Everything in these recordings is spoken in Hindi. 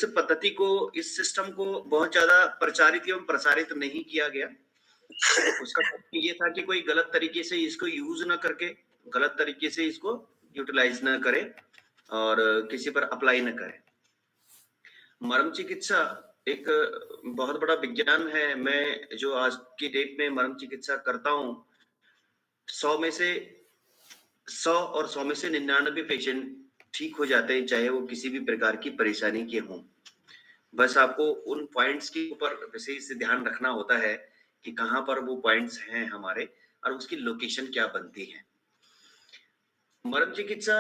इस पद्धति को, इस सिस्टम को बहुत ज़्यादा प्रचारित एवं प्रसारित नहीं किया गया। उसका कारण ये था कि कोई गलत तरीके से इसको यूज़ ना करके, गलत तरीके से इसको यूटिलाइज़ ना करे और किसी पर अप्लाई ना करे। मर्म चिकित्सा एक बहुत बड़ा विज्ञान है। मैं जो आज की डेट में मर्म चिकित्सा करता हूँ, 100 में से 100 और 100 में से 99 पेशेंट ठीक हो जाते हैं, चाहे वो किसी भी प्रकार की परेशानी के हों। बस आपको उन पॉइंट्स के ऊपर विशेष ध्यान रखना होता है कि कहाँ पर वो पॉइंट्स हैं हमारे और उसकी लोकेशन क्या बनती है। मर्म चिकित्सा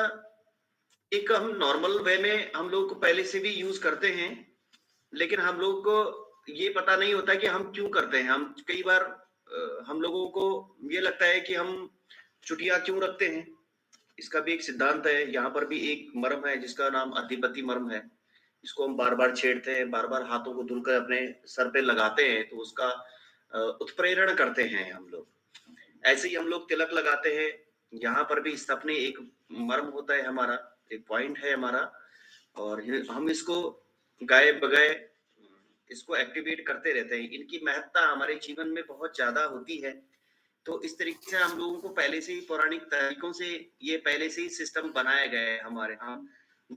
एक हम नॉर्मल वे में हम लोग को पहले से भी यूज़ करते हैं, लेकिन हम लोग को ये पता नहीं होता कि हम क्यों करते हैं। हम कई बार हम लोगों को ये लगता है कि हम चुटिया क्यों रखते हैं। इसका भी एक सिद्धांत है। यहाँ पर भी एक मर्म है जिसका नाम अधिपति मर्म है। इसको हम बार-बार छेड़ते हैं, बार-बार हाथों को धुलकर अपने सर पे लगाते हैं, तो उसका उत्प्रेरण करते हैं हम लोग। ऐसे ही हम लोग तिलक लगाते हैं। यहाँ पर भी अपने एक मर्म होता है हमारा, एक पॉइंट है हमारा और हम इसको गाए-बगाए इसको एक्टिवेट करते रहते हैं। इनकी महत्ता हमारे जीवन में बहुत ज़्यादा होती है। तो इस तरीके से हम लोगों को पहले से ही पौराणिक तरीकों से ये पहले से ही सिस्टम बनाया गया है हमारे यहाँ।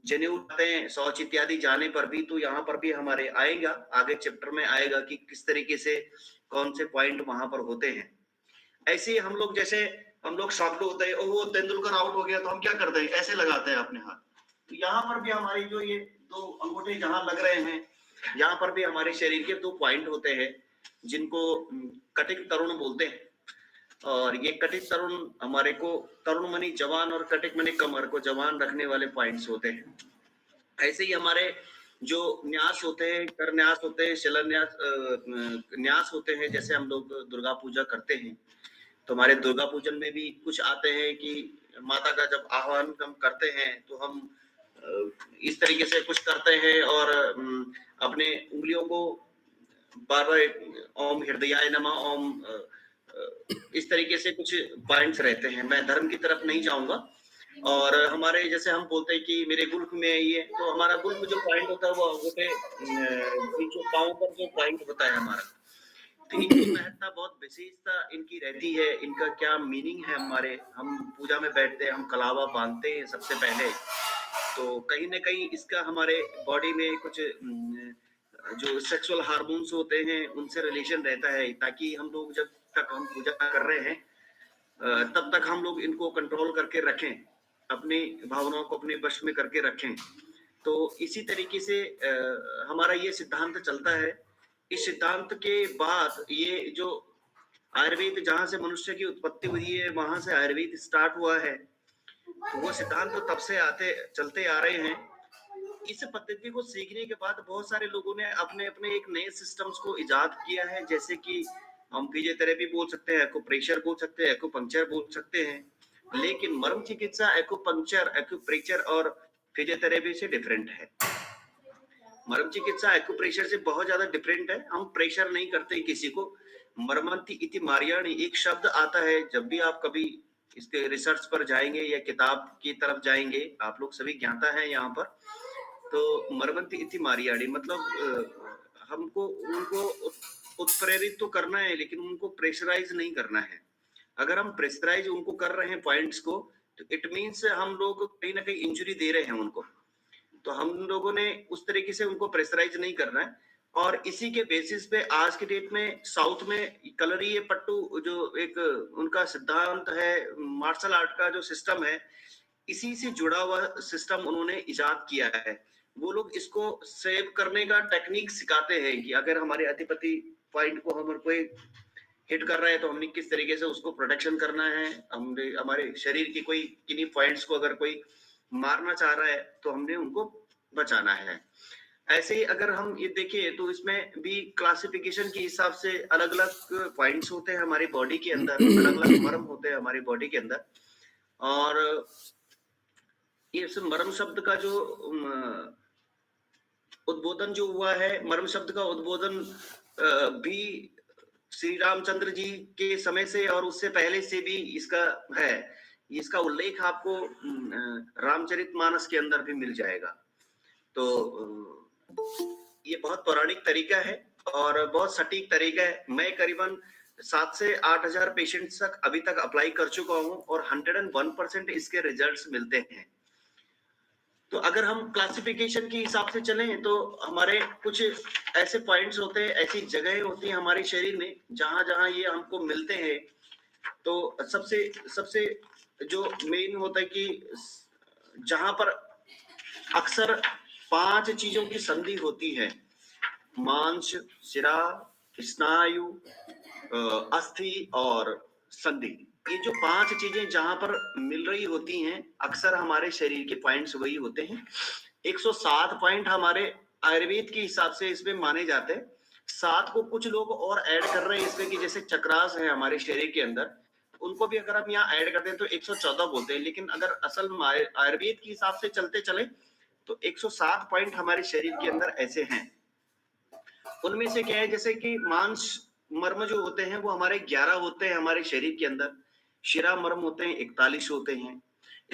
जनेऊ उठाते हैं, शौच इत्यादि जाने पर भी, तो यहाँ पर भी हमारे आएगा, आगे चैप्टर में आएगा कि किस तरीके से कौन से पॉइंट वहाँ पर होते हैं। ऐसे ही हम लोग जैसे हम लोग शॉक्ड होते हैं, ओह! तेंदुलकर आउट हो गया तो हम क्या करते हैं, ऐसे लगाते हैं अपने हाथ। तो यहाँ पर भी हमारी जो ये 2 अंगूठे जहाँ लग रहे हैं, यहाँ पर भी हमारे शरीर के 2 पॉइंट होते हैं, जिनको कटिक तरुण बोलते हैं। और ये कटिक तरुण हमारे को तरुण मनी जवान और कटिक मनी कमर को जवान रखने वाले पॉइंट्स होते हैं। ऐसे ही हमारे जो न्यास होते हैं, कर न्यास होते हैं, शिलान्यास न्यास होते हैं, जैसे हम लोग दुर्गा पूजा करते हैं, तो हमारे दुर्गा पूजन में भी कुछ आते हैं कि माता का जब आह्वान हम करते हैं, तो हम इस तरीके से कुछ करते हैं और अपने उँगलियों को बार-बार ओम हृदयाय नमः, ओम इस तरीके से कुछ पॉइंट्स रहते हैं। मैं धर्म की तरफ नहीं जाऊँगा और हमारे जैसे हम बोलते हैं कि मेरे गुल्फ में ये, तो हमारा गुल्फ जो पॉइंट होता है वो अंगूठे जो पाँव पर जो पॉइंट होता है हमारा, तो इनकी महत्ता बहुत विशेषता इनकी रहती है। इनका क्या मीनिंग है हमारे, हम पूजा में बैठते हैं, हम कलावा बांधते हैं सबसे पहले, तो कहीं न कहीं इसका हमारे बॉडी में कुछ जो सेक्सुअल हार्मोन्स होते हैं, उनसे रिलेशन रहता है, ताकि हम लोग जब तक हम पूजा कर रहे हैं तब तक हम लोग इनको कंट्रोल करके रखें, अपनी भावनाओं को अपने वश में करके रखें। तो इसी तरीके से हमारा ये सिद्धांत चलता है। इस सिद्धांत के बाद ये जो आयुर्वेद जहाँ से मनुष्य की उत्पत्ति हुई है, वहाँ से आयुर्वेद स्टार्ट हुआ है। तो वो सिद्धांत तो तब से आते चलते आ रहे हैं। इस पद्धति को सीखने के बाद बहुत सारे लोगों ने अपने-अपने एक नए सिस्टम्स को इजाद किया है, जैसे कि हम फिजियोथेरेपी बोल सकते हैं, एक्यूप्रेशर बोल सकते हैं, एक्यूपंक्चर बोल सकते हैं। लेकिन मर्म चिकित्सा एक्यूपंक्चर, एक्यूप्रेशर और फिजियोथेरेपी से डिफरेंट है। मर्म चिकित्सा एक्यूप्रेशर से बहुत ज़्यादा डिफरेंट है। हम प्रेशर नहीं करते किसी को। मर्मन्ति इति मार्याणि एक शब्द आता है, जब भी आप कभी इसके रिसर्च पर जाएँगे या किताब की तरफ जाएँगे, आप लोग सभी ज्ञाता हैं यहाँ पर। तो मर्मन्ति इति मार्याणि मतलब हमको उनको उत्प्रेरित तो करना है, लेकिन उनको प्रेशराइज़ नहीं करना है। अगर हम प्रेशराइज़ उनको कर रहे हैं पॉइंट्स को, तो इट मीन्स हम लोग कहीं न कहीं इंजुरी दे रहे हैं उनको। तो हम लोगों ने उस तरीके से उनको प्रेशराइज़ नहीं करना है और इसी के बेसिस पे आज के डेट में साउथ में कलरीय पट्टू जो एक उनका सिद्धांत है, मार्शल आर्ट का जो सिस्टम है, इसी से जुड़ा हुआ सिस्टम उन्होंने इजाद किया है। वो लोग इसको सेव करने का टेक्निक सिखाते हैं कि अगर हमारे अधिपति पॉइंट को हम कोई हिट कर रहा है, तो हमने किस तरीके से उसको प्रोटेक्शन करना है। हमने हमारे शरीर की कोई किन्हीं पॉइंट्स को अगर कोई मारना चाह रहा है, तो हमने उनको बचाना है। ऐसे ही अगर हम ये देखें, तो इसमें भी क्लासिफिकेशन के हिसाब से अलग-अलग पॉइंट्स होते हैं हमारी बॉडी के अंदर, अलग-अलग मर्म होते हैं हमारी बॉडी के अंदर और इस मर्म शब्द का जो उद्बोधन जो हुआ है, मर्म शब्द का उद्बोधन भी श्री रामचंद्र जी के समय से और उससे पहले से भी इसका है। इसका उल्लेख आपको रामचरितमानस के अंदर भी मिल जाएगा। तो ये बहुत पौराणिक तरीका है और बहुत सटीक तरीका है। मैं करीबन 7 से 8,000 पेशेंट्स तक अभी तक अप्लाई कर चुका हूँ और 101% इसके रिजल्ट्स मिलते हैं। तो अगर हम क्लासिफिकेशन के हिसाब से चलें तो हमारे कुछ ऐसे पॉइंट्स होते हैं, ऐसी जगहें होती हैं हमारे शरीर में जहां-जहां ये हमको मिलते हैं। तो सबसे सबसे जो मेन होता है कि जहां पर अक्सर 5 चीजों की संधि होती है, मांस, शिरा, स्नायु, अस्थि और संधि। ये जो 5 चीजें जहां पर मिल रही होती हैं, अक्सर हमारे शरीर के पॉइंट्स वही होते हैं। 107 पॉइंट हमारे आयुर्वेद के हिसाब से इसमें माने जाते हैं। 7 को कुछ लोग और ऐड कर रहे हैं इसमें कि जैसे चक्रास है हमारे शरीर के अंदर, उनको भी अगर हम यहाँ ऐड करते हैं तो 114 बोलते हैं, लेकिन अगर असल आयुर्वेद के हिसाब से चलते चले तो 107 पॉइंट हमारे शरीर के अंदर ऐसे हैं। उनमें से क्या है, जैसे कि मांस मर्म जो होते हैं वो हमारे 11 होते हैं हमारे शरीर के अंदर, शिरा मर्म होते हैं 41 होते हैं,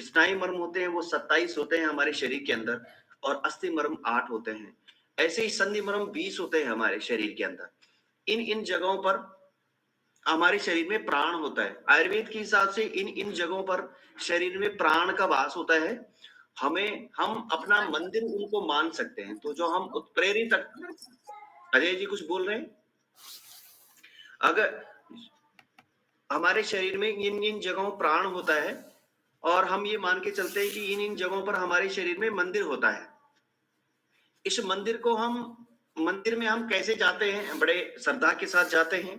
स्नायु मर्म होते हैं वो 27 होते हैं हमारे शरीर के अंदर और अस्थि मर्म 8 होते हैं। ऐसे ही संधि मर्म 20 होते हैं हमारे शरीर के अंदर। इन इन जगहों पर हमारे शरीर में प्राण होता है। आयुर्वेद के हिसाब से इन इन जगहों पर शरीर में प्राण का वास होता है। हम अपना मंदिर उनको मान सकते हैं। तो जो हम उत्प्रेरित, अजय जी कुछ बोल रहे हैं? अगर हमारे शरीर में इन इन जगहों प्राण होता है और हम ये मान के चलते हैं कि इन इन जगहों पर हमारे शरीर में मंदिर होता है। इस मंदिर में हम कैसे जाते हैं? बड़े श्रद्धा के साथ जाते हैं,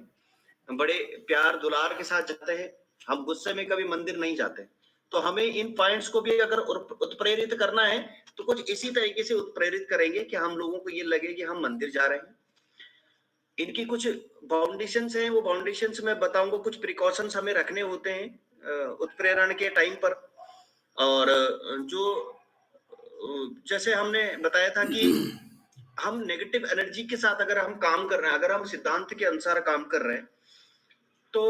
बड़े प्यार दुलार के साथ जाते हैं। हम गुस्से में कभी मंदिर नहीं जाते। तो हमें इन पॉइंट्स को भी अगर उत्प्रेरित करना है तो कुछ इसी तरीके से उत्प्रेरित करेंगे कि हम लोगों को ये लगे कि हम मंदिर जा रहे हैं। इनकी कुछ बाउंडेशंस हैं, वो बाउंडेशंस मैं बताऊंगा। कुछ प्रिकॉशंस हमें रखने होते हैं उत्प्रेरण के टाइम पर। और जो जैसे हमने बताया था कि हम नेगेटिव एनर्जी के साथ अगर हम काम कर रहे हैं, अगर हम सिद्धांत के अनुसार काम कर रहे हैं, तो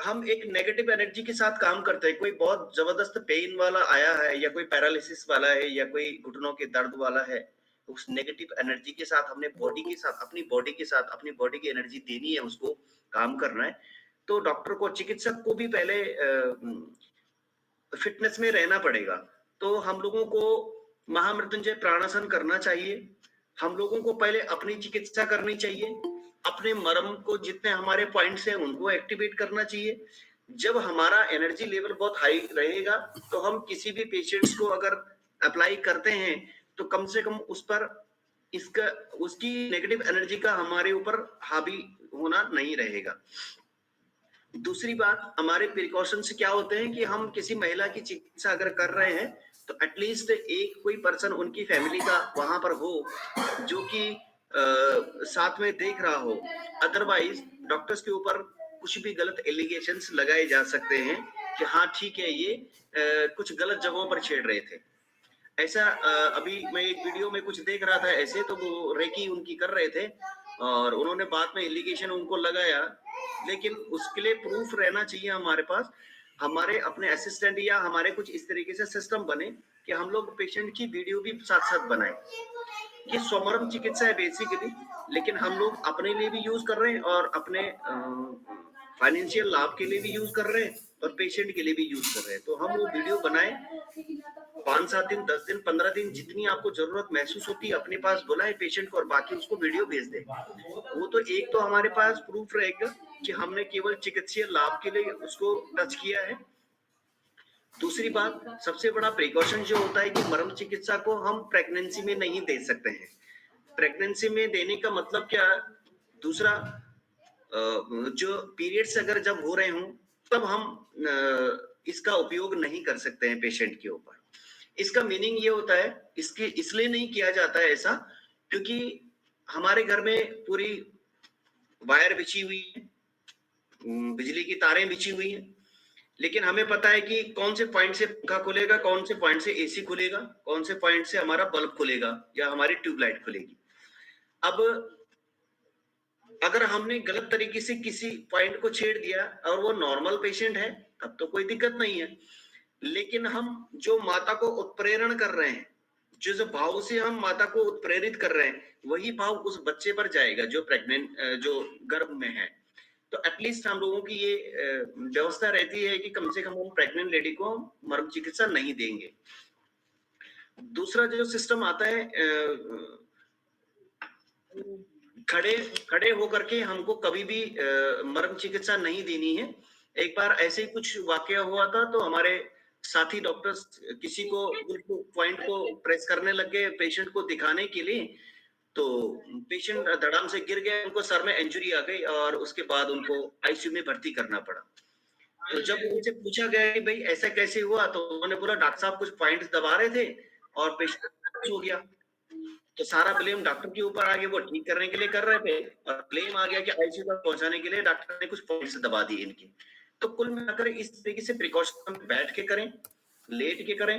हम एक नेगेटिव एनर्जी के साथ काम करते हैं। कोई बहुत जबरदस्त पेन वाला आया है या कोई पैरालिसिस वाला है या कोई घुटनों के दर्द वाला है, उस नेगेटिव एनर्जी के साथ हमने बॉडी के साथ अपनी बॉडी की एनर्जी देनी है, उसको काम करना है। तो डॉक्टर को, चिकित्सक को भी पहले फिटनेस में रहना पड़ेगा। तो हम लोगों को महामृत्युंजय प्राणासन करना चाहिए। हम लोगों को पहले अपनी चिकित्सा करनी चाहिए। अपने मर्म को, जितने हमारे पॉइंट्स हैं उनको एक्टिवेट करना चाहिए। जब हमारा एनर्जी लेवल बहुत हाई रहेगा तो हम किसी भी पेशेंट्स को अगर अप्लाई करते हैं तो कम से कम उस पर उसकी नेगेटिव एनर्जी का हमारे ऊपर हावी होना नहीं रहेगा। दूसरी बात, हमारे प्रिकॉशंस क्या होते हैं कि हम किसी महिला की चिकित्सा अगर कर रहे हैं तो एटलीस्ट एक कोई पर्सन उनकी फैमिली का वहां पर हो जो कि साथ में देख रहा हो। अदरवाइज डॉक्टर्स के ऊपर कुछ भी गलत एलिगेशंस लगाए जा सकते हैं कि हाँ ठीक है, ये कुछ गलत जगहों पर छेड़ रहे थे। ऐसा अभी मैं एक वीडियो में कुछ देख रहा था ऐसे, तो वो रेकी उनकी कर रहे थे और उन्होंने बाद में एलिगेशन उनको लगाया, लेकिन उसके लिए प्रूफ रहना चाहिए हमारे पास। हमारे अपने असिस्टेंट या हमारे कुछ इस तरीके से सिस्टम बने कि हम लोग पेशेंट की वीडियो भी साथ साथ बनाएं। ये स्वमर्म चिकित्सा है बेसिकली, लेकिन हम लोग अपने लिए भी यूज कर रहे हैं और अपने फाइनेंशियल लाभ के लिए भी यूज कर रहे हैं और पेशेंट के लिए भी यूज कर रहे हैं। तो हम वो वीडियो बनाए, 5-7 दिन, 10 दिन, 15 दिन, जितनी आपको जरूरत महसूस होती है अपने पास बुलाए पेशेंट को और बाकी उसको वीडियो भेज दे। वो तो एक तो हमारे पास प्रूफ रहेगा कि हमने केवल चिकित्सीय लाभ के लिए उसको टच किया है। दूसरी बात, सबसे बड़ा प्रिकॉशन जो होता है कि मर्म चिकित्सा को हम प्रेगनेंसी में नहीं दे सकते हैं। प्रेगनेंसी में देने का मतलब क्या? दूसरा, जो पीरियड्स अगर जब हो रहे हों तब हम इसका उपयोग नहीं कर सकते हैं पेशेंट के ऊपर। इसका मीनिंग ये होता है, इसके इसलिए नहीं किया जाता है ऐसा क्योंकि हमारे घर में पूरी वायर बिछी हुई है, बिजली की तारें बिछी हुई हैं, लेकिन हमें पता है कि कौन से पॉइंट से पंखा खुलेगा, कौन से पॉइंट से एसी खुलेगा, कौन से पॉइंट से हमारा बल्ब खुलेगा या हमारी ट्यूबलाइट खुलेगी। अब अगर हमने गलत तरीके से किसी पॉइंट को छेड़ दिया और वो नॉर्मल पेशेंट है तब तो कोई दिक्कत नहीं है, लेकिन हम जो माता को उत्प्रेरण कर रहे हैं, जिस भाव से हम माता को उत्प्रेरित कर रहे हैं, वही भाव उस बच्चे पर जाएगा जो प्रेग्नेंट जो गर्भ में है। तो एटलीस्ट हम लोगों की ये व्यवस्था रहती है कि कम से कम हम प्रेग्नेंट लेडी को मर्म चिकित्सा नहीं देंगे। दूसरा जो सिस्टम आता है खड़े खड़े होकर के हमको कभी भी मर्म चिकित्सा नहीं देनी है। एक बार ऐसे ही कुछ वाकया हुआ था, तो हमारे साथी डॉक्टर्स किसी को पॉइंट को प्रेस करने लग गए पेशेंट को दिखाने के लिए, तो पेशेंट धड़ाम से गिर गए, उनको सर में इंजरी आ गई और उसके बाद उनको आईसीयू में भर्ती करना पड़ा। तो जब उनसे पूछा गया कि भाई ऐसा कैसे हुआ, तो उन्होंने बोला डॉक्टर साहब कुछ पॉइंट्स दबा रहे थे और पेशेंट हो गया। तो सारा ब्लेम डॉक्टर के ऊपर आ गया, वो ठीक करने के लिए कर रहे थे और ब्लेम आ गया कि आईसीयू तक पहुंचाने के लिए डॉक्टर ने कुछ पॉइंट्स दबा दिए इनके। तो कुल मिलाकर इस तरीके से प्रिकॉशन बैठ के करें, लेट के करें,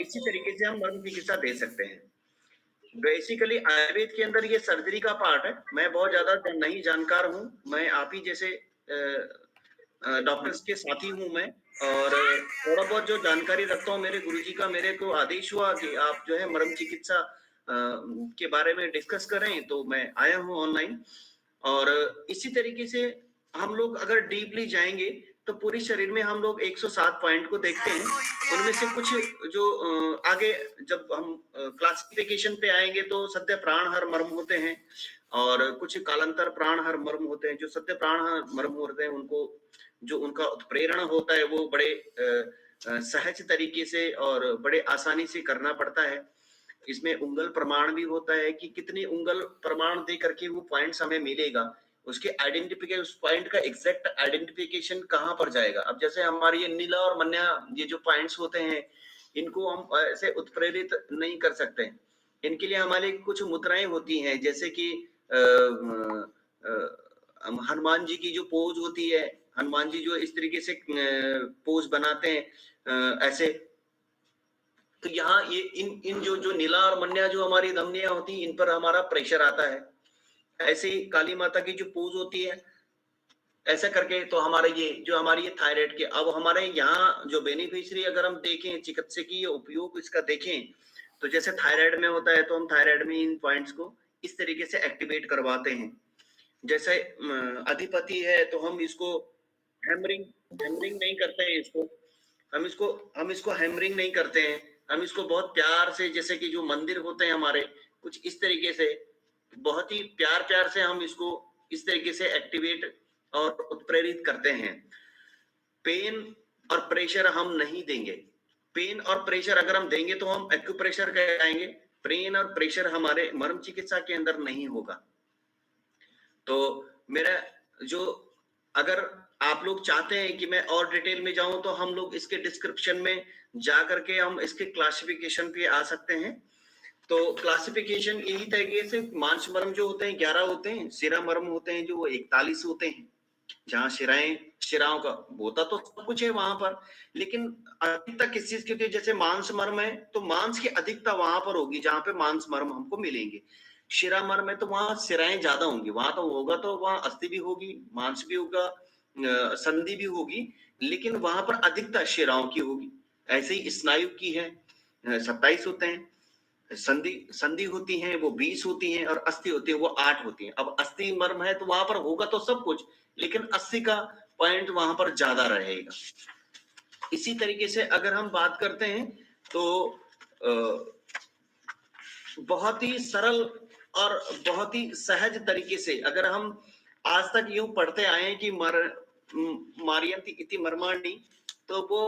इसी तरीके से हम मर्म चिकित्सा दे सकते हैं। बेसिकली आयुर्वेद के अंदर ये सर्जरी का पार्ट है। मैं बहुत ज्यादा नहीं जानकार हूँ, मैं आप ही जैसे डॉक्टर्स के साथी हूँ मैं, और थोड़ा बहुत जो जानकारी रखता हूँ, मेरे गुरुजी का मेरे को आदेश हुआ कि आप जो है मर्म चिकित्सा के बारे में डिस्कस करें, तो मैं आया हूँ ऑनलाइन। और इसी तरीके से हम लोग अगर डीपली जाएंगे तो पूरी शरीर में हम लोग 107 पॉइंट को देखते हैं। उनमें से कुछ जो आगे जब हम क्लासिफिकेशन पे आएंगे तो सत्य प्राणहर मर्म होते हैं, और कुछ कालांतर प्राणहर मर्म होते हैं। जो सत्य प्राणहर मर्म होते हैं, उनको जो उनका उत्प्रेरण होता है वो बड़े सहज तरीके से और बड़े आसानी से करना पड़ता है। इसमें उंगल प्रमाण भी होता है कि कितनी उंगल प्रमाण दे करके वो पॉइंट्स हमें मिलेगा, उसके आइडेंटिफिकेशन, उस पॉइंट का एग्जैक्ट आइडेंटिफिकेशन कहाँ पर जाएगा। अब जैसे हमारी ये नीला और मन्या ये जो पॉइंट्स होते हैं, इनको हम ऐसे उत्प्रेरित नहीं कर सकते। इनके लिए हमारे कुछ मुद्राएं होती हैं, जैसे कि हनुमान जी की जो पोज होती है, हनुमान जी जो इस तरीके से पोज बनाते हैं ऐसे, तो यहाँ ये इन इन जो जो नीला और मन्या जो हमारी धमनियां होती हैं, इन पर हमारा प्रेशर आता है। ऐसे ही काली माता की जो पोज होती है ऐसा करके, तो हमारे ये जो हमारी ये थायराइड के, अब हमारे यहाँ जो बेनिफिशियरी अगर हम देखें चिकित्सकीय उपयोग इसका देखें, तो जैसे थायराइड में होता है तो हम थायराइड में इन पॉइंट्स को इस तरीके से एक्टिवेट करवाते हैं। जैसे अधिपति है तो हम इसको हैमरिंग हैमरिंग नहीं करते हैं, इसको हम इसको हैमरिंग नहीं करते हैं, हम इसको बहुत प्यार से, जैसे कि जो मंदिर होते हैं हमारे, कुछ इस तरीके से बहुत ही प्यार प्यार से हम इसको इस तरीके से एक्टिवेट और उत्प्रेरित करते हैं। पेन और प्रेशर हम नहीं देंगे। पेन और प्रेशर अगर हम देंगे तो हम एक्यूप्रेशर कहलाएंगे। पेन और प्रेशर हमारे मर्म चिकित्सा के अंदर नहीं होगा। तो मेरा जो, अगर आप लोग चाहते हैं कि मैं और डिटेल में जाऊं, तो हम लोग इसके डिस्क्रिप्शन में जा करके हम इसके क्लासिफिकेशन पे आ सकते हैं। तो क्लासिफिकेशन यही तरीके से, मांस मर्म जो होते हैं 11 होते हैं, शिरा मर्म होते हैं जो 41 होते हैं। जहाँ शिराओं का होता तो सब कुछ है वहां पर, लेकिन अधिकता किस चीज की होती है? जैसे मांस मर्म है तो मांस की अधिकता वहां पर होगी जहां पे मांस मर्म हमको मिलेंगे। शिरा मर्म है तो वहां शिराएं ज्यादा होंगी, वहां तो होगा तो वहां अस्थि भी होगी, मांस भी होगा, संधि भी होगी, लेकिन वहां पर अधिकता शिराओं की होगी। ऐसे ही स्नायु की है 27 होते हैं, संधि संधि होती हैं वो 20 होती हैं, और अस्थि होती है वो 8 होती हैं। अब अस्थि मर्म है तो वहां पर होगा तो सब कुछ, लेकिन 80 का पॉइंट वहां पर ज्यादा रहेगा। इसी तरीके से अगर हम बात करते हैं तो बहुत ही सरल और बहुत ही सहज तरीके से, अगर हम आज तक यूं पढ़ते आए हैं कि मारियंती इति मर्माणी, तो वो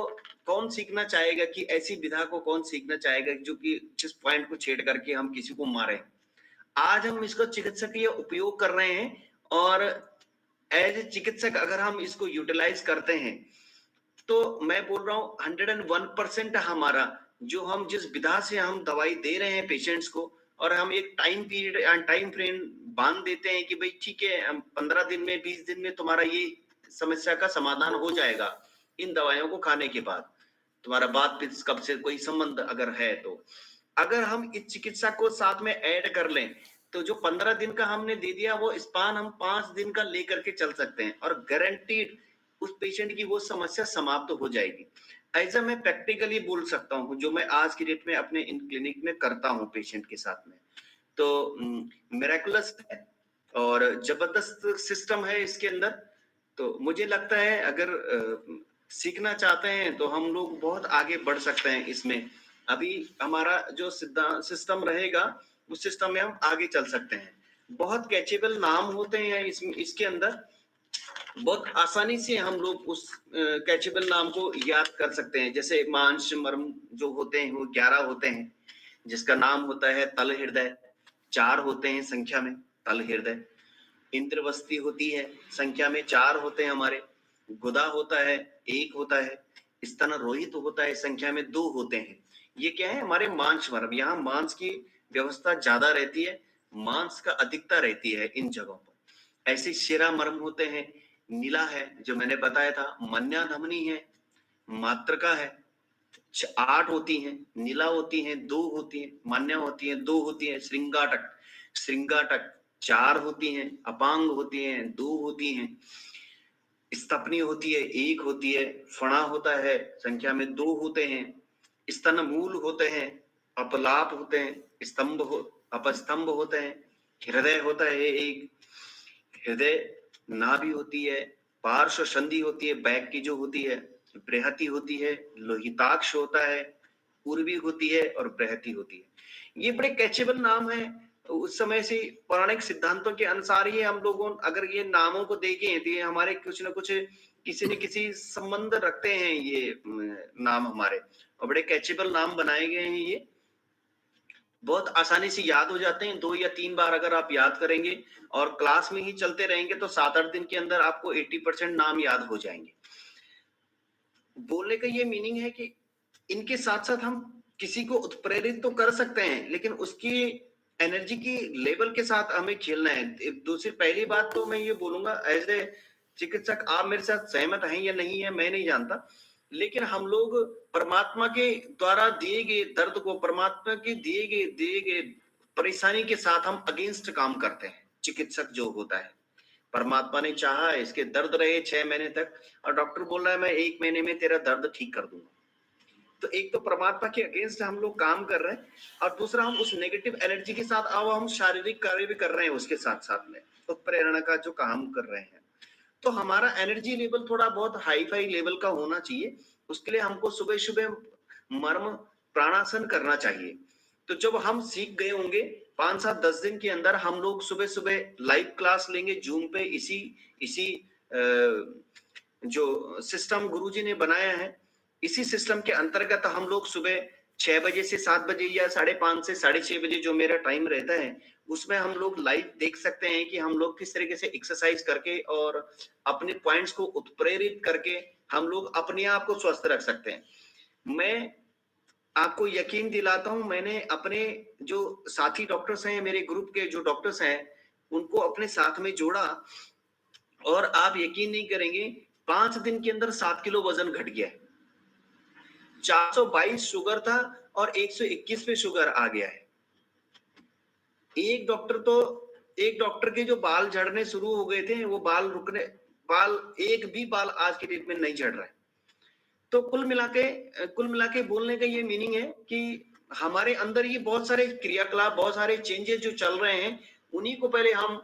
कौन सीखना चाहेगा कि ऐसी विधा को कौन सीखना चाहेगा जो कि जिस पॉइंट को छेड़ करके हम किसी को मारें। आज हम इसको चिकित्सकीय उपयोग कर रहे हैं, और एज ए चिकित्सक अगर हम इसको यूटिलाइज करते हैं, तो मैं बोल रहा हूँ 101% हमारा जो हम जिस विधा से हम दवाई दे रहे हैं पेशेंट्स को, और हम एक time period and time frame बांध देते हैं कि भाई ठीक है 15 दिन में 20 दिन में तुम्हारा ये समस्या का समाधान हो जाएगा इन दवाइयों को खाने के बाद, तुम्हारा बात कब से कोई संबंध अगर है, तो अगर हम इस चिकित्सा को साथ में ऐड कर लें तो जो 15 दिन का हमने दे दिया वो स्पान हम 5 दिन का लेकर के चल सकते हैं, और गारंटीड उस पेशेंट की वो समस्या समाप्त हो जाएगी। ऐसा मैं प्रैक्टिकली बोल सकता हूँ, जो मैं आज की डेट में अपने इन क्लिनिक में करता हूँ पेशेंट के साथ में। तो मिरेकुलस है और जबरदस्त सिस्टम है इसके अंदर। तो मुझे लगता है अगर सीखना चाहते हैं तो हम लोग बहुत आगे बढ़ सकते हैं इसमें। अभी हमारा जो सिस्टम रहेगा, उस सिस्टम में हम आगे चल सकते हैं। बहुत कैचेबल नाम होते हैं इसके अंदर। बहुत आसानी से हम लोग उस कैचेबल नाम को याद कर सकते हैं। जैसे मांस मर्म जो होते हैं वो 11 होते हैं, जिसका नाम होता है तल हृदय। 4 होते हैं संख्या में तल हृदय। इंद्रवस्ती होती है, संख्या में 4 होते हैं हमारे। गुदा होता है, 1 होता है। स्तन रोहित होता है, संख्या में 2 होते हैं। ये क्या है, हमारे मांस मर्म। यहाँ मांस की व्यवस्था ज्यादा रहती है, मांस का अधिकता रहती है इन जगहों पर। ऐसे शिरा मर्म होते हैं। नीला है जो मैंने बताया था, मन्या धमनी है, मात्रका है। 8 होती हैं, नीला होती हैं, 2 होती हैं, मान्या होती हैं, 2 होती हैं। श्रृंगाटक, श्रृंगाटक 4 होती हैं। अपांग होती हैं, 2 होती हैं। स्तपनी होती है, 1 होती है। फणा होता है, संख्या में 2 होते हैं। स्तन मूल होते हैं, अपलाप होते हैं, अपस्तंभ होते हैं। हृदय होता है 1। हृदय नाभि होती है, पार्श्व संधि होती है, बैक की जो होती है, बृहति होती है, लोहिताक्ष होता है, पूर्वी होती है और बृहति होती है। ये बड़े कैचेबल नाम है। उस समय से पौराणिक सिद्धांतों के अनुसार ही हम लोगों अगर ये नामों को देखें तो ये हमारे कुछ न कुछ किसी न किसी संबंध रखते हैं ये नाम हमारे, और बड़े कैचेबल नाम बनाए गए हैं। ये बहुत आसानी से याद हो जाते हैं। 2 या 3 बार अगर आप याद करेंगे और क्लास में ही चलते रहेंगे तो 7-8 दिन के अंदर आपको 80% नाम याद हो जाएंगे। बोलने का ये मीनिंग है कि इनके साथ साथ हम किसी को उत्प्रेरित तो कर सकते हैं, लेकिन उसकी एनर्जी की लेवल के साथ हमें खेलना है। दूसरी पहली बात तो मैं ये बोलूंगा, एज ए चिकित्सक आप मेरे साथ सहमत हैं या नहीं है मैं नहीं जानता, लेकिन हम लोग परमात्मा के द्वारा दिए गए दर्द को, परमात्मा के दिए गए परेशानी के साथ हम अगेंस्ट काम करते हैं। चिकित्सक जो होता है, परमात्मा ने चाहा है इसके दर्द रहे 6 महीने तक, और डॉक्टर बोल रहा है मैं 1 महीने में तेरा दर्द ठीक कर दूंगा। तो एक तो परमात्मा के अगेंस्ट हम लोग काम कर रहे हैं, और दूसरा हम उस नेगेटिव एनर्जी के साथ अब हम शारीरिक कार्य भी कर रहे हैं उसके साथ साथ में, तो प्रेरणा का जो काम कर रहे हैं। तो हमारा एनर्जी लेवल थोड़ा बहुत हाई फाई लेवल का होना चाहिए। उसके लिए हमको सुबह सुबह मर्म प्राणासन करना चाहिए। तो जब हम सीख गए होंगे 5-7-10 दिन के अंदर, हम लोग सुबह सुबह लाइव क्लास लेंगे जूम पे। इसी इसी जो सिस्टम गुरुजी ने बनाया है, इसी सिस्टम के अंतर्गत हम लोग सुबह 6 बजे से 7 बजे या 5:30 से 6:30 बजे जो मेरा टाइम रहता है, उसमें हम लोग लाइव देख सकते हैं कि हम लोग किस तरीके से एक्सरसाइज करके और अपने पॉइंट्स को उत्प्रेरित करके हम लोग अपने आप को स्वस्थ रख सकते हैं। मैं आपको यकीन दिलाता हूं, मैंने अपने जो साथी डॉक्टर्स हैं, मेरे ग्रुप के जो डॉक्टर्स हैं, उनको अपने साथ में जोड़ा, और आप यकीन नहीं करेंगे 5 दिन के अंदर 7 किलो वजन घट गया है। 422 शुगर था और 121 पे शुगर आ गया है। एक डॉक्टर के जो बाल झड़ने शुरू हो गए थे, वो बाल एक भी बाल आज की डेट में नहीं झड़ रहा है। तो कुल मिला के बोलने का ये मीनिंग है कि हमारे अंदर ये बहुत सारे क्रियाकलाप, बहुत सारे चेंजेस जो चल रहे हैं, उन्हीं को पहले हम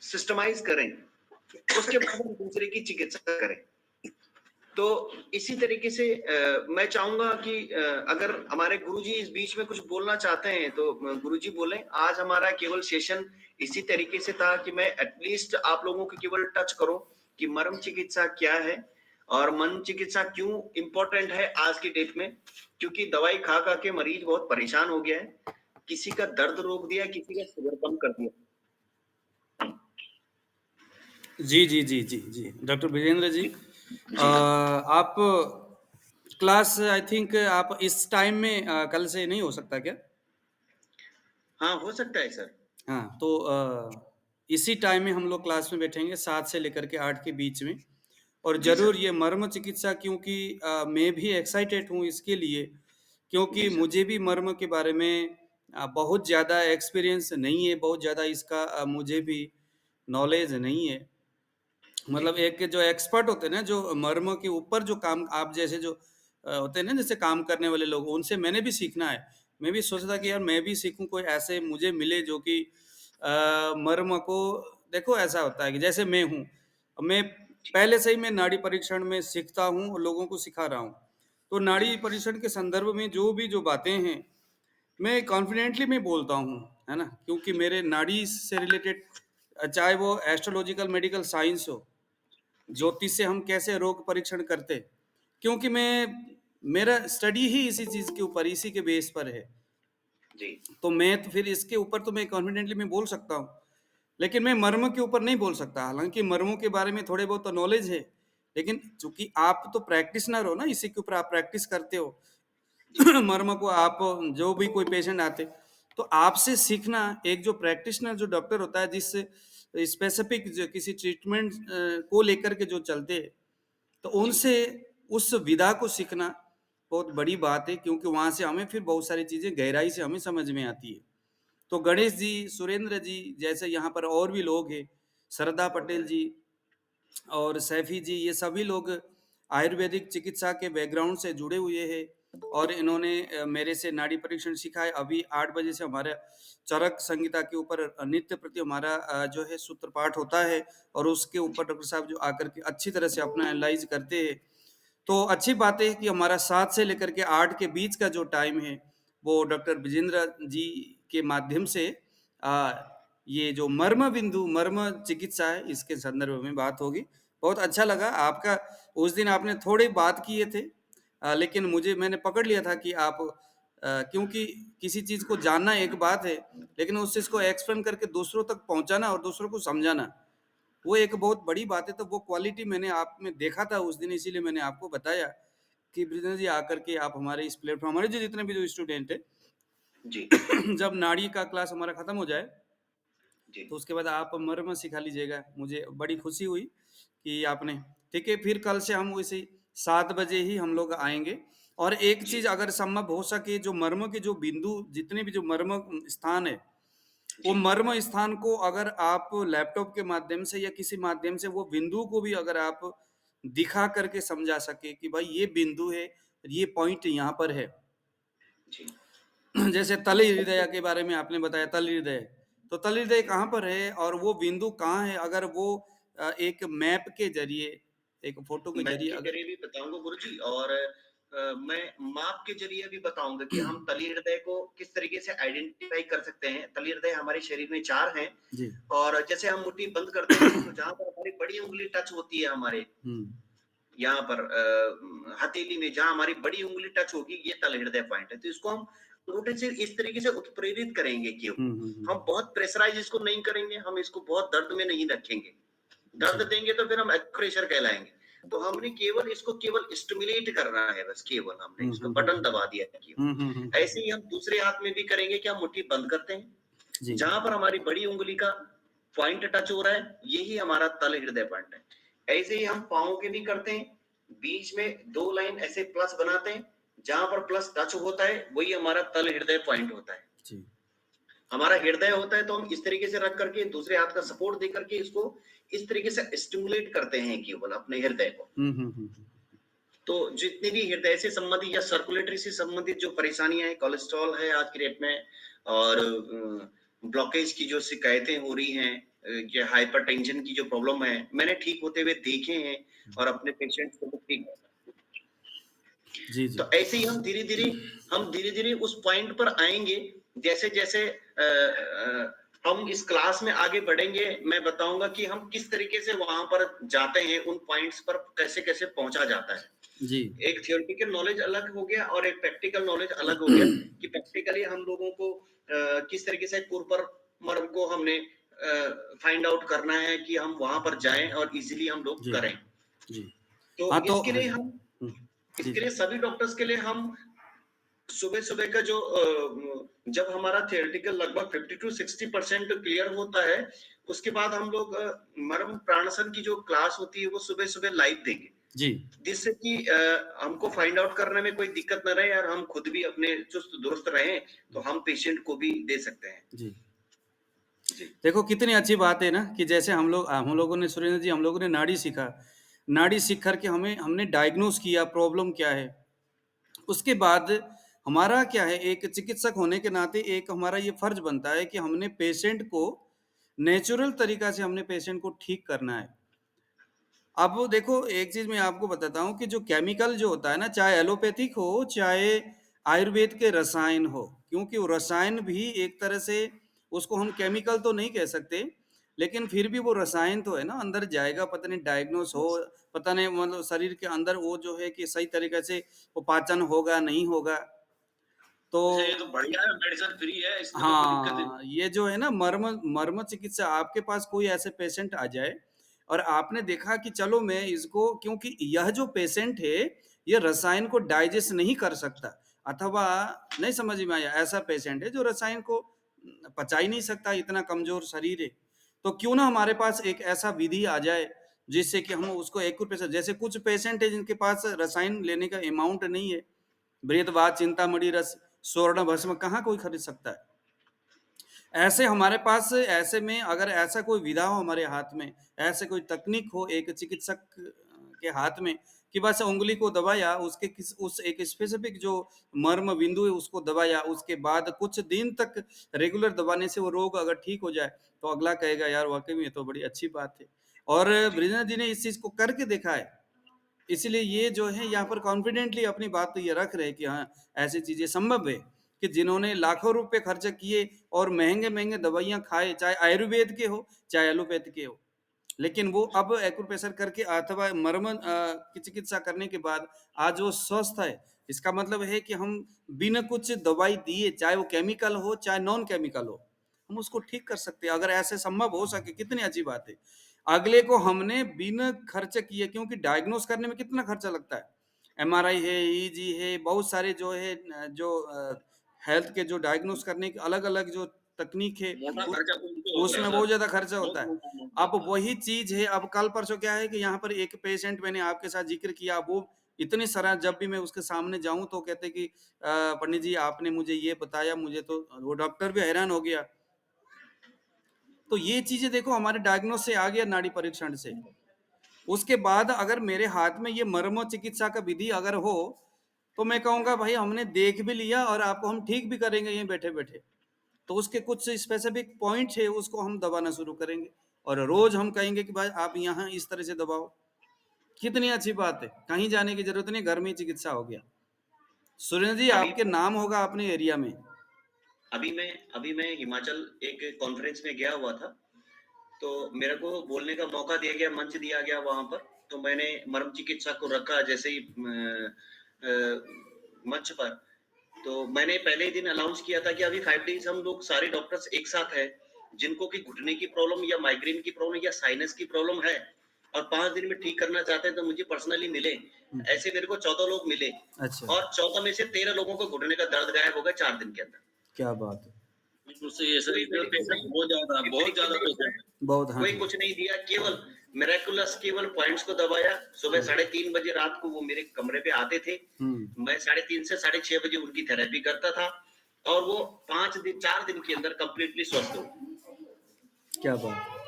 सिस्टमाइज करें, उसके बाद हम दूसरे की चिकित्सा करें। तो इसी तरीके से मैं चाहूंगा कि अगर हमारे गुरुजी इस बीच में कुछ बोलना चाहते हैं तो गुरुजी बोलें। आज हमारा केवल सेशन इसी तरीके से था कि मैं एटलीस्ट आप लोगों को केवल टच करूं कि मर्म चिकित्सा क्या है और मन चिकित्सा क्यों इंपॉर्टेंट है आज की डेट में। क्योंकि दवाई खा खा के मरीज बहुत परेशान हो गया है, किसी का दर्द रोक दिया, किसी का शुगर कम कर दिया। जी जी जी जी जी डॉक्टर वीरेंद्र जी, जी आप क्लास आई थिंक आप इस टाइम में कल से नहीं हो सकता क्या? हाँ, हो सकता है सर। हाँ, तो इसी टाइम में हम लोग क्लास में बैठेंगे 7 से लेकर के 8 के बीच में। और जी ज़रूर सर। ये मर्म चिकित्सा, क्योंकि मैं भी एक्साइटेड हूँ इसके लिए, क्योंकि जी सर। मुझे भी मर्म के बारे में बहुत ज़्यादा एक्सपीरियंस नहीं है, बहुत ज़्यादा इसका मुझे भी नॉलेज नहीं है। जी मतलब एक जो एक्सपर्ट होते हैं ना, जो मर्म के ऊपर जो काम, आप जैसे जो होते हैं ना जैसे काम करने वाले लोग, उनसे मैंने भी सीखना है। मैं भी सोचा था कि यार मैं भी सीखूँ, कोई ऐसे मुझे मिले जो कि मर्म को देखो ऐसा होता है कि जैसे मैं हूँ, मैं जी, पहले से ही मैं नाड़ी परीक्षण में सीखता हूँ और लोगों को सिखा रहा हूँ। तो जी, नाड़ी परीक्षण के संदर्भ में जो बातें हैं, मैं कॉन्फिडेंटली मैं बोलता हूँ, है ना? क्योंकि जी, मेरे नाड़ी से रिलेटेड चाहे वो एस्ट्रोलॉजिकल मेडिकल साइंस हो, जी, ज्योतिष से हम कैसे रोग परीक्षण करते, क्योंकि मेरा स्टडी ही इसी चीज़ के ऊपर, इसी के बेस पर है। जी, तो मैं तो फिर इसके ऊपर तो मैं कॉन्फिडेंटली मैं बोल सकता हूँ। लेकिन मैं मर्म के ऊपर नहीं बोल सकता। हालाँकि मर्मों के बारे में थोड़े बहुत तो नॉलेज है, लेकिन चूँकि आप तो प्रैक्टिशनर हो ना, इसी के ऊपर आप प्रैक्टिस करते हो। जी, मर्म को आप जो भी कोई पेशेंट आते, तो आपसे सीखना एक जो प्रैक्टिशनर जो डॉक्टर होता है जिस स्पेसिफिक जो किसी ट्रीटमेंट को लेकर के जो चलते हैं, तो जी, उनसे उस विधा को सीखना बहुत बड़ी बात है, क्योंकि वहाँ से हमें फिर बहुत सारी चीज़ें गहराई से हमें समझ में आती है। तो गणेश जी, सुरेंद्र जी जैसे यहाँ पर और भी लोग हैं, श्रद्धा पटेल जी और सैफी जी, ये सभी लोग आयुर्वेदिक चिकित्सा के बैकग्राउंड से जुड़े हुए हैं और इन्होंने मेरे से नाड़ी परीक्षण सीखा है। अभी 8 बजे से हमारा चरक संहिता के ऊपर नित्य प्रति हमारा जो है सूत्रपाठ होता है और उसके ऊपर जी, डॉक्टर साहब जो आकर के अच्छी तरह से अपना एनालाइज करते हैं। तो अच्छी बात है कि हमारा 7 से लेकर के 8 के बीच का जो टाइम है, वो डॉक्टर विजेंद्र जी के माध्यम से अ, ये जो मर्म बिंदु, मर्म चिकित्सा है, इसके संदर्भ में बात होगी। बहुत अच्छा लगा आपका, उस दिन आपने थोड़ी बात किए थे, लेकिन मैंने पकड़ लिया था कि आप क्योंकि किसी चीज़ को जानना एक बात है, लेकिन उस चीज़ को एक्सप्लेन करके दूसरों तक पहुँचाना और दूसरों को समझाना, वो एक बहुत बड़ी बात है। तो वो क्वालिटी मैंने आप में देखा था उस दिन, इसीलिए मैंने आपको बताया कि ब्रिजेंद्र जी आकर के आप हमारे इस प्लेटफ़ॉर्म, हमारे जो जितने भी जो स्टूडेंट हैं, जी, जब नाड़ी का क्लास हमारा खत्म हो जाए, जी, तो उसके बाद आप मर्म सिखा लीजिएगा। मुझे बड़ी खुशी हुई कि आपने, ठीक है, फिर कल से हम वैसे 7 बजे ही हम लोग आएँगे और एक जी, चीज़ अगर संभव हो सके, जो मर्म के जो बिंदु जितने भी जो मर्म स्थान है, वो जी, मर्म स्थान को अगर आप लैपटॉप के माध्यम से या किसी माध्यम से वो बिंदु को भी अगर आप दिखा करके समझा सके कि भाई ये बिंदु है, ये पॉइंट यहाँ पर है। जी। जैसे तल हृदय के बारे में आपने बताया, तल हृदय, तो तल हृदय जी। कहाँ पर है और वो बिंदु कहाँ है, अगर वो एक मैप के जरिए, एक फोटो के मैप जरिए के अगर ज़रिए भी बताऊँगा गुरुजी और मैं माप के ज़रिए भी बताऊँगा कि हम तली हृदय को किस तरीके से आइडेंटिफ़ाई कर सकते हैं। तली हृदय हमारे शरीर में 4 हैं जी। और जैसे हम मुट्ठी बंद करते हैं, तो जहाँ पर हमारी बड़ी उँगली टच होती है हमारे हुँ। यहाँ पर हथेली में जहाँ हमारी बड़ी उँगली टच होगी, ये तल हृदय पॉइंट है। तो इसको हम अंगूठे से इस तरीके से उत्प्रेरित करेंगे हुँ, केवल। हुँ, हुँ, हम हुँ। बहुत प्रेशराइज़ इसको नहीं करेंगे, हम इसको बहुत दर्द में नहीं रखेंगे। दर्द जी। देंगे तो फिर हम एक्यूप्रेशर कहलाएँगे। तो हमने केवल इसको केवल स्टिमुलेट करना है बस केवल हमने हुँ, इसको हुँ, हुँ, बटन हुँ। दबा दिया है हुँ, केवल। हुँ, हुँ, हुँ, ऐसे ही हम दूसरे हाथ में भी करेंगे कि हम मुट्ठी बंद करते हैं। जी। जहाँ पर हमारी बड़ी उँगली का पॉइंट टच हो रहा है, यही हमारा तल हृदय पॉइंट है। ऐसे ही हम पाँव के भी करते हैं। बीच में 2 लाइन ऐसे प्लस बनाते हैं। जहाँ पर प्लस टच होता है, वही हमारा तल हृदय पॉइंट होता है। जी। हमारा हृदय होता है तो हम इस तरीके से रख करके दूसरे हाथ का सपोर्ट दे करके इसको इस तरीके से स्टिमुलेट करते हैं केवल अपने हृदय को। हुँ, हुँ, हुँ, हुँ। तो जितनी भी हृदय से संबंधित या सर्कुलेटरी से संबंधित जो परेशानियां हैं, कोलेस्ट्रॉल है आज की डेट में और ब्लॉकेज की जो शिकायतें हो रही हैं, ये हाइपरटेंशन की जो प्रॉब्लम है, मैंने ठीक होते हुए देखे हैं और अपने पेशेंट्स को भी ठीक। जी, जी। तो ऐसे ही हम धीरे-धीरे उस पॉइंट पर आएँगे, जैसे-जैसे हम इस क्लास में आगे बढ़ेंगे, मैं बताऊँगा कि हम किस तरीके से वहाँ पर जाते हैं, उन पॉइंट्स पर कैसे-कैसे पहुँचा जाता है। जी। एक थियोरेटिकल नॉलेज अलग हो गया और एक प्रैक्टिकल नॉलेज अलग हो गया कि प्रैक्टिकली हम लोगों को किस तरीके से कुरपर मर्म को हमने फाइंड आउट करना है कि हम वहाँ पर जाएँ और ईज़िली हम लोग जी, करें। जी। तो हाँ, तो इसके हाँ लिए जी। हम हुँ। जी, इसके जी। लिए सभी डॉक्टर्स के लिए हम सुबह-सुबह का जो जब हमारा थियोरेटिकल लगभग 50 टू 60% क्लियर होता है, उसके बाद हम लोग मर्म प्राणासन की जो क्लास होती है, वो सुबह-सुबह लाइव देंगे। जी, जिससे कि हमको फाइंड आउट करने में कोई दिक्कत ना रहे और हम खुद भी अपने चुस्त-दुरुस्त रहें, तो हम पेशेंट को भी दे सकते हैं। जी। जी, देखो कितनी अच्छी बात है ना कि जैसे हम लोगों ने, सुरेंद्र जी, हम लोगों ने नाड़ी सीखा। नाड़ी सीख कर के हमने डायग्नोज़ किया प्रॉब्लम क्या है। उसके बाद हमारा क्या है, एक चिकित्सक होने के नाते एक हमारा ये फर्ज बनता है कि हमने पेशेंट को नेचुरल तरीका से हमने पेशेंट को ठीक करना है। अब वो देखो, एक चीज मैं आपको बताता हूँ कि जो केमिकल जो होता है ना, चाहे एलोपैथिक हो चाहे आयुर्वेद के रसायन हो, क्योंकि वो रसायन भी एक तरह से, उसको हम केमिकल तो नहीं कह सकते, लेकिन फिर भी वो रसायन तो है ना, अंदर जाएगा, पता नहीं डायग्नोस हो, पता नहीं मतलब शरीर के अंदर वो जो है कि सही तरीके से वो पाचन होगा नहीं होगा। तो अच्छा, ये तो बढ़िया है, मेडिसिन फ्री है, इसमें तो कोई दिक्कत ही नहीं। हाँ, ये जो है ना मर्म मर्म चिकित्सा, आपके पास कोई ऐसे पेशेंट आ जाए और आपने देखा कि चलो मैं इसको, क्योंकि यह जो पेशेंट है ये रसायन को डाइजेस्ट नहीं कर सकता, अथवा नहीं समझ में आया, ऐसा पेशेंट है जो रसायन को पचा ही नहीं सकता, इतना कमजोर शरीर है, तो क्यों ना हमारे पास एक ऐसा विधि आ जाए जिससे कि हम उसको एक्यूरेट, जैसे कुछ पेशेंट है जिनके पास रसायन लेने का अमाउंट नहीं है, वृद्धवात, चिंतामणि रस, स्वर्ण भस्म कहाँ कोई खरीद सकता है। ऐसे हमारे पास, ऐसे में अगर ऐसा कोई विधा हो हमारे हाथ में, ऐसे कोई तकनीक हो एक चिकित्सक के हाथ में, कि बस उंगली को दबाया, उसके किस उस एक स्पेसिफिक जो मर्म बिंदु है उसको दबाया, उसके बाद कुछ दिन तक रेगुलर दबाने से वो रोग अगर ठीक हो जाए, तो अगला कहेगा यार वाकई में ये तो बड़ी अच्छी बात है। और ब्रिजेंद्र जी ने इस चीज को करके देखा है, इसलिए ये जो है यहाँ पर कॉन्फिडेंटली अपनी बात तो ये रख रहे हैं कि हाँ ऐसी चीजें संभव है, कि जिन्होंने लाखों रुपए खर्च किए और महंगे महंगे दवाइयां खाए, चाहे आयुर्वेद के हो चाहे एलोपैथ के हो, लेकिन वो अब एक्यूप्रेशर करके अथवा मर्म की चिकित्सा करने के बाद आज वो स्वस्थ है। इसका मतलब है कि हम बिना कुछ दवाई दिए, चाहे वो केमिकल हो चाहे नॉन केमिकल हो, हम उसको ठीक कर सकते हैं। अगर ऐसे संभव हो सके कितनी अच्छी बात है। अगले को हमने बिना खर्च किए, क्योंकि डायग्नोस करने में कितना खर्चा लगता है, एमआरआई है, ईजी है, बहुत सारे जो है जो हेल्थ के जो डायग्नोस करने के अलग अलग जो तकनीक है, मोटा खर्चा तो उनको हो गया उसमें सर, बहुत ज्यादा खर्चा होता है। बहुत मोटा अब खर्चा। वही चीज है, अब कल परसों क्या है कि यहाँ पर एक पेशेंट मैंने आपके साथ जिक्र किया, वो इतनी सराह, जब भी मैं उसके सामने जाऊं तो कहते कि पंडित जी आपने मुझे ये बताया, मुझे तो वो डॉक्टर भी हैरान हो गया। तो ये चीजें देखो हमारे डायग्नोस से आ गया, नाड़ी परीक्षण से। उसके बाद अगर मेरे हाथ में ये मर्म चिकित्सा का विधि अगर हो, तो मैं कहूंगा भाई हमने देख भी लिया और आपको हम ठीक भी करेंगे यहीं बैठे बैठे। तो उसके कुछ स्पेसिफिक पॉइंट है, उसको हम दबाना शुरू करेंगे और रोज हम कहेंगे कि भाई आप यहाँ इस तरह से दबाओ। कितनी अच्छी बात है, कहीं जाने की जरूरत नहीं, घर में ही चिकित्सा हो गया। सुरेंद्र जी अभी आपके नाम होगा अपने एरिया में। अभी मैं हिमाचल एक कॉन्फ्रेंस में गया हुआ था, तो मेरे को बोलने का मौका दिया गया, मंच दिया गया वहां पर। तो मैंने मर्म चिकित्सा को रखा जैसे ही मंच पर। तो मैंने पहले ही दिन अनाउंस किया था कि अभी 5 डेज हम लोग सारे डॉक्टर्स एक साथ हैं, जिनको कि घुटने की प्रॉब्लम या माइग्रेन की प्रॉब्लम या साइनस की प्रॉब्लम है और 5 दिन में ठीक करना चाहते हैं, तो मुझे पर्सनली मिले। ऐसे मेरे को 14 लोग मिले अच्छा, और 14 में से 13 लोगों को घुटने का दर्द गायब हो गया 4 दिन के अंदर। क्या बात है, उससे ये सर कोई पेशेंट मेडिसिन बहुत ज्यादा नहीं, पेशेंट है। बहुत। हाँ कोई जी, कुछ नहीं दिया, केवल मिरेकुलस, केवल पॉइंट्स को दबाया। सुबह 3:30 बजे रात को वो मेरे कमरे पे आते थे, मैं 3:30 से 6:30 बजे उनकी थेरेपी करता था और वो 4 दिन के अंदर कंप्लीटली स्वस्थ हो गए। क्या बात है।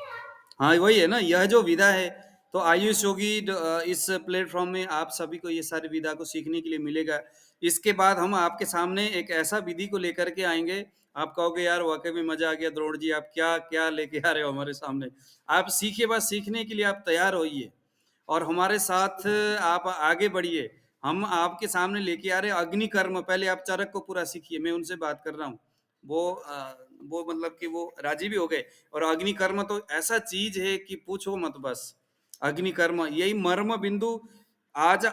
हाँ वही है ना, यह जो विधा है, तो आयुष योगी इस प्लेटफॉर्म में आप सभी को ये सारी विधा को सीखने के लिए मिलेगा। इसके बाद हम आपके सामने एक ऐसा विधि को लेकर के आएंगे, आप कहोगे यार वाकई में मजा आ गया द्रोण जी, आप क्या क्या लेके आ रहे हो हमारे सामने। आप सीखिए, बस सीखने के लिए आप तैयार होइए और हमारे साथ आप आगे बढ़िए। हम आपके सामने लेके आ रहे हैं अग्नि कर्म, पहले आप चरक को पूरा सीखिए, मैं उनसे बात कर रहा हूँ। वो मतलब कि वो राजी भी हो गए। और अग्नि कर्म तो ऐसा चीज है कि पूछो मत बस। अग्नि कर्म यही मर्म बिंदु, आज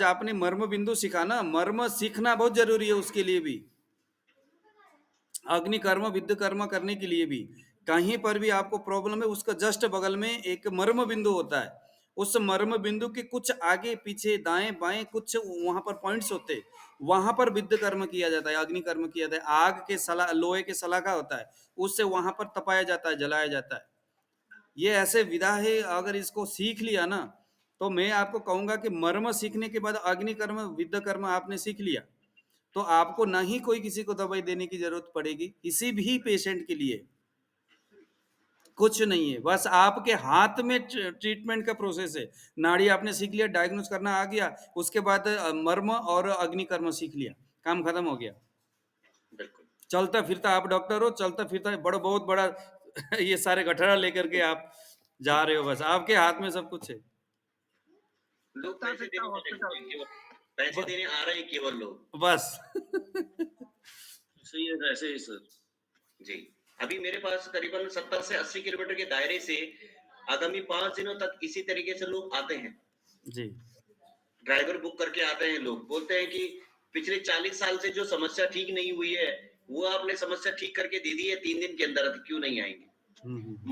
आपने मर्म बिंदु सीखा ना, मर्म सीखना बहुत जरूरी है उसके लिए भी। अग्नि कर्म विद्ध कर्म करने के लिए भी कहीं पर भी आपको प्रॉब्लम है, उसका जस्ट बगल में एक मर्म बिंदु होता है। उस मर्म बिंदु के कुछ आगे पीछे दाएं बाएं कुछ वहां पर पॉइंट्स होते हैं, वहां पर विद्ध कर्म किया जाता है, अग्नि कर्म किया जाता है। आग के सला लोहे के सलाखा होता है, उससे वहां पर तपाया जाता है, जलाया जाता है। ये ऐसे विधा है, अगर इसको सीख लिया ना, तो मैं आपको कहूंगा कि मर्म सीखने के बाद अग्नि कर्म विद्ध कर्म आपने सीख लिया, तो आपको ना ही कोई किसी को दवाई देने की जरूरत पड़ेगी किसी भी पेशेंट के लिए। कुछ नहीं है, बस आपके हाथ में ट्रीटमेंट का प्रोसेस है। नाड़ी आपने सीख लिया, डायग्नोस करना आ गया, उसके बाद मर्म और अग्निकर्म सीख लिया, काम खत्म हो गया। बिल्कुल। चलता फिरता आप डॉक्टर हो, चलता फिरता बहुत बड़ा ये सारे गठरा लेकर के आप जा रहे हो, बस आपके हाथ में सब कुछ है। लोग पैसे देने केवल पैसे देने आ रहे हैं केवल लोग, बस सही है, ऐसे ही सर। जी। अभी मेरे पास करीबन 70 से 80 किलोमीटर के दायरे से आगामी 5 दिनों तक इसी तरीके से लोग आते हैं। जी। ड्राइवर बुक करके आते हैं लोग, बोलते हैं कि पिछले 40 साल से जो समस्या ठीक नहीं हुई है, वो आपने समस्या ठीक करके दे दी है 3 दिन के अंदर, तो क्यों नहीं आएंगे?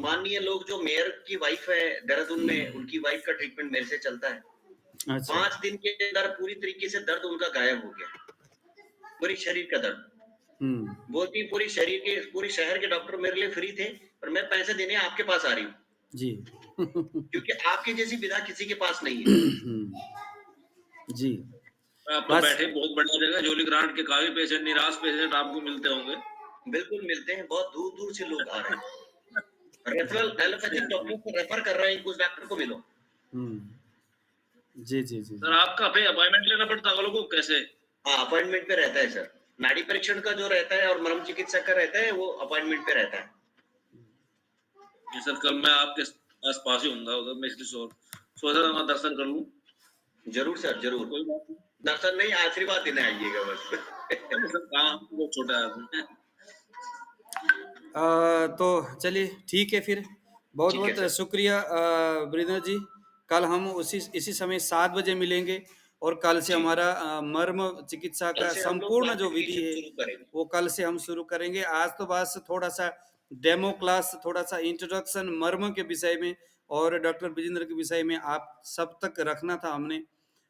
माननीय लोग जो मेयर की वाइफ है देहरादून में, उनकी वाइफ का ट्रीटमेंट मेरे से चलता है। अच्छा। 5 दिन के अंदर पूरी तरीके से दर्द उनका गायब हो गया, पूरी शरीर का दर्द। बोलती पूरे शहर के डॉक्टर मेरे लिए फ्री थे, पर मैं पैसे देने आपके पास आ रही हूँ जी। क्योंकि आपकी जैसी विधा किसी के पास नहीं है। जी। आप तो बैठे बहुत बढ़िया जगह, जोली ग्रांट के काफी पेशेंट, निराश पेशेंट आपको मिलते होंगे। बिल्कुल मिलते हैं, बहुत दूर दूर से लोग आ रहे हैं। रेफरल एलोपैथिक डॉक्टर को रेफर कर रहे हैं, उस डॉक्टर को मिलो। जी जी जी। सर आपका फिर अपॉइंटमेंट लेना पड़ता है लोगों को कैसे? हाँ, अपॉइंटमेंट पे रहता है सर। नाड़ी परीक्षण का जो रहता है और मर्म चिकित्सक का रहता है, वो अपॉइंटमेंट पे रहता है। जी सर, कल मैं आपके आस पास ही होऊंगा उधर, मैं इसलिए सोचा था मैं दर्शन कर लूं। जरूर सर, जरूर। कोई बात नहीं, दर्शन नहीं, आशीर्वाद देने आइएगा बस। सर काम वो छोटा है। तो चलिए ठीक है फिर, बहुत ठीक है बहुत सर। शुक्रिया वीरेंद्र जी। कल हम इसी समय 7 बजे मिलेंगे और कल से जी। हमारा मर्म चिकित्सा कल का से हम लोग संपूर्ण जो विधि क्लासिफिकेशन है शुरू करेंगे। वो कल से हम शुरू करेंगे। आज तो बस थोड़ा सा डेमो क्लास, थोड़ा सा इंट्रोडक्शन मर्म के विषय में और डॉक्टर विजेंद्र के विषय में आप सब तक रखना था हमने।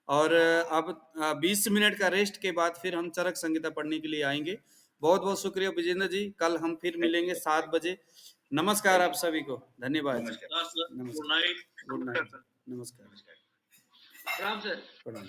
और अब 20 मिनट का रेस्ट के बाद फिर हम चरक संहिता पढ़ने के लिए आएंगे। बहुत बहुत शुक्रिया विजेंद्र जी, कल हम फिर मिलेंगे 7 बजे। नमस्कार आप सभी को, धन्यवाद। नमस्कार। Good night. गुड नाइट, नमस्कार। प्रणाम सर। प्रणाम।